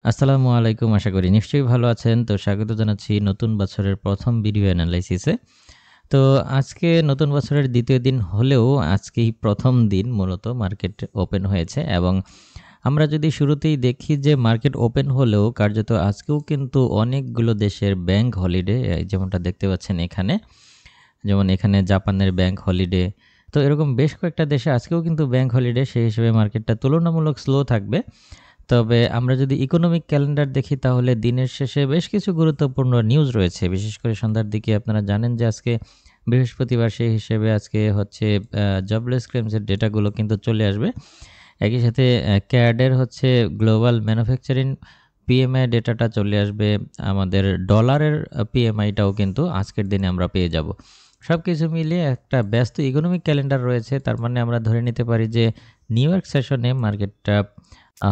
আসসালামু আলাইকুম। আশা করি নিশ্চয়ই ভালো আছেন। তো স্বাগত জানাচ্ছি নতুন বছরের ১ম ভিডিও এনালাইসিসে। তো আজকে নতুন বছরের ২য় দিন হলেও আজকেই ১ম দিন মূলত মার্কেট ওপেন হয়েছে এবং আমরা যদি শুরুতেই দেখি যে মার্কেট ওপেন হলেও কার্যত আজকেও কিন্তু অনেকগুলো দেশের ব্যাংক হলিডে যেমনটা দেখতে পাচ্ছেন এখানে। যেমন এখানে জাপানের ব্যাংক হলিডে। তো এরকম বেশ কয়েকটা দেশে আজকেও কিন্তু ব্যাংক হলিডে, সেই হিসেবে মার্কেটটা তুলনামূলক স্লো থাকবে। তবে আমরা যদি ইকোনমিক ক্যালেন্ডার দেখি তাহলে দিনের শেষে বেশ কিছু গুরুত্বপূর্ণ নিউজ রয়েছে। বিশেষ করে সন্ধ্যার দিকে আপনারা জানেন যে আজকে বৃহস্পতিবার, সেই হিসেবে আজকে হচ্ছে জবলেস ক্লেইমসের ডেটাগুলো কিন্তু চলে আসবে। একই সাথে ক্যাডের হচ্ছে গ্লোবাল ম্যানুফ্যাকচারিং পিএমআই ডেটাটা চলে আসবে। আমাদের ডলারের পিএমআইটাও কিন্তু আজকের দিনে আমরা পেয়ে যাব। সবকিছু মিলিয়ে একটা ব্যস্ত ইকোনমিক ক্যালেন্ডার রয়েছে। তার মানে আমরা ধরে নিতে পারি যে নিউ ইয়র্ক সেশনে মার্কেটটা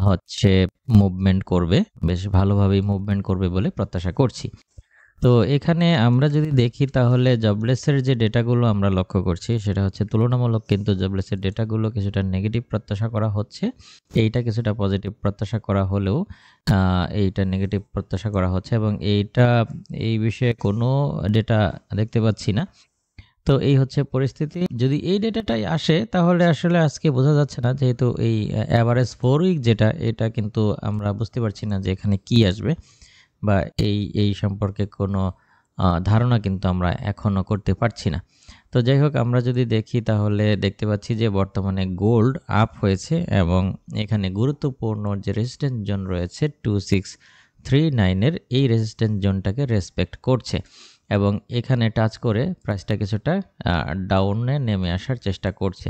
হচ্ছে মুভমেন্ট করবে। বেশ ভালোভাবেই মুভমেন্ট করবে বলে প্রত্যাশা করছি। তো এখানে আমরা যদি দেখি তাহলে জবলেসের যে ডেটাগুলো আমরা লক্ষ্য করছি সেটা হচ্ছে তুলনামূলক কিন্তু জবলেসের ডেটাগুলো কিছুটা নেগেটিভ প্রত্যাশা করা হচ্ছে। এইটা কিছুটা পজিটিভ প্রত্যাশা করা হলেও এইটা নেগেটিভ প্রত্যাশা করা হচ্ছে এবং এই বিষয়ে কোনো ডেটা দেখতে পাচ্ছি না। তো এই হচ্ছে পরিস্থিতি। যদি এই ডেটাটাই আসে তাহলে আসলে আজকে বোঝা যাচ্ছে না, যেহেতু এই এভারেজ 4 উইক যেটা, এটা কিন্তু আমরা বুঝতে পারছি না যে এখানে কি আসবে বা এই সম্পর্কে কোনো ধারণা কিন্তু আমরা এখনো করতে পারছি না। তো যাই হোক, আমরা যদি দেখি তাহলে দেখতে পাচ্ছি যে বর্তমানে গোল্ড আপ হয়েছে এবং এখানে গুরুত্বপূর্ণ যে রেজিস্ট্যান্স জোন রয়েছে 2639 এর, এই রেজিস্ট্যান্স জোনটাকে রেসপেক্ট করছে এবং এখানে টাচ করে প্রাইসটা কিছুটা ডাউনে নেমে আসার চেষ্টা করছে।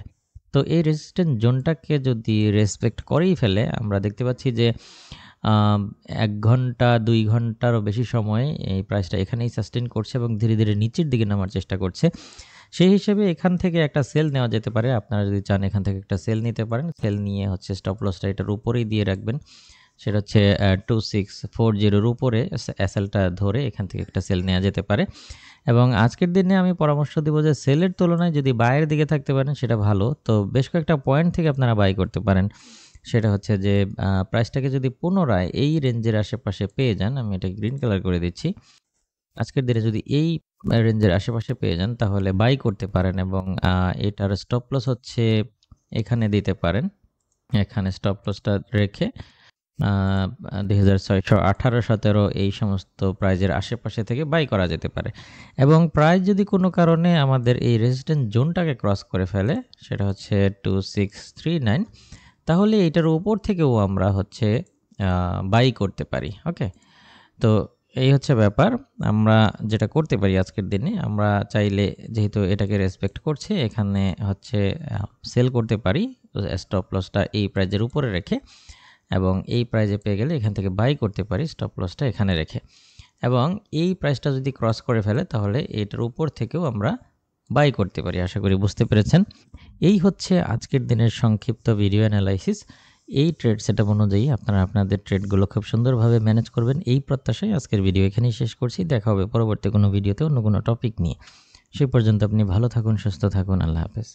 তো এই রেজিস্ট্যান্স জোনটাকে যদি রেসপেক্ট করেই ফেলে, আমরা দেখতে পাচ্ছি যে ১ ঘন্টা ২ ঘন্টারও বেশি সময় এই প্রাইসটা এখানেই সাস্টেইন করছে এবং ধীরে, ধীরে নিচের দিকে নামার চেষ্টা করছে। সেই হিসেবে এখান থেকে একটা সেল নেওয়া যেতে পারে। আপনারা যদি চান এখান থেকে একটা সেল নিতে পারেন। সেল নিয়ে হচ্ছে স্টপ লসটা এটার উপরেই দিয়ে রাখবেন। সেটা হচ্ছে 2640 এর উপরে এসএলটা ধরে এখান থেকে একটা সেল নেওয়া যেতে পারে। এবং আজকের দিনে আমি পরামর্শ দিব যে সেলের তুলনায় যদি বায়ের দিকে থাকতে পারেন সেটা ভালো। তো বেশ কয়েকটা পয়েন্ট থেকে আপনারা বাই করতে পারেন। সেটা হচ্ছে যে প্রাইসটাকে যদি পুনরায় এই রেঞ্জের আশেপাশে পেয়ে যান, আমি এটা গ্রিন কালার করে দিচ্ছি। আজকের দিনে যদি এই রেঞ্জের আশেপাশে পেয়ে যান তাহলে বাই করতে পারেন এবং এটার স্টপ লস হচ্ছে এখানে দিতে পারেন। এখানে স্টপ লসটা রেখে 2600, 18, 17 এই সমস্ত প্রাইজের আশেপাশে থেকে বাই করা যেতে পারে এবং প্রাইস যদি কোনো কারণে আমাদের এই রেজিস্ট্যান্স জোনটাকে ক্রস করে ফেলে, সেটা হচ্ছে 2639, তাহলে এইটার উপর থেকেও আমরা হচ্ছে বাই করতে পারি। ওকে, তো এই হচ্ছে ব্যাপার। আমরা যেটা করতে পারি আজকের দিনে, আমরা চাইলে যেহেতু এটাকে রেসপেক্ট করছে এখানে হচ্ছে সেল করতে পারি স্টপ লসটা এই প্রাইজের উপরে রেখে, এবং এই প্রাইজে পেয়ে গেলে এখান থেকে বাই করতে পারি স্টপ লসটা এখানে রেখে, এবং এই প্রাইসটা যদি ক্রস করে ফেলে তাহলে এটার উপর থেকেও আমরা বাই করতে পারি। আশা করি বুঝতে পেরেছেন। এই হচ্ছে আজকের দিনের সংক্ষিপ্ত ভিডিও অ্যানালাইসিস। এই ট্রেড সেটআপ অনুযায়ী আপনারা আপনাদের ট্রেডগুলো খুব সুন্দরভাবে ম্যানেজ করবেন, এই প্রত্যাশায় আজকের ভিডিও এখানেই শেষ করছি। দেখা হবে পরবর্তী কোনো ভিডিওতে অন্য কোনো টপিক নিয়ে। সে পর্যন্ত আপনি ভালো থাকুন, সুস্থ থাকুন। আল্লাহ হাফেজ।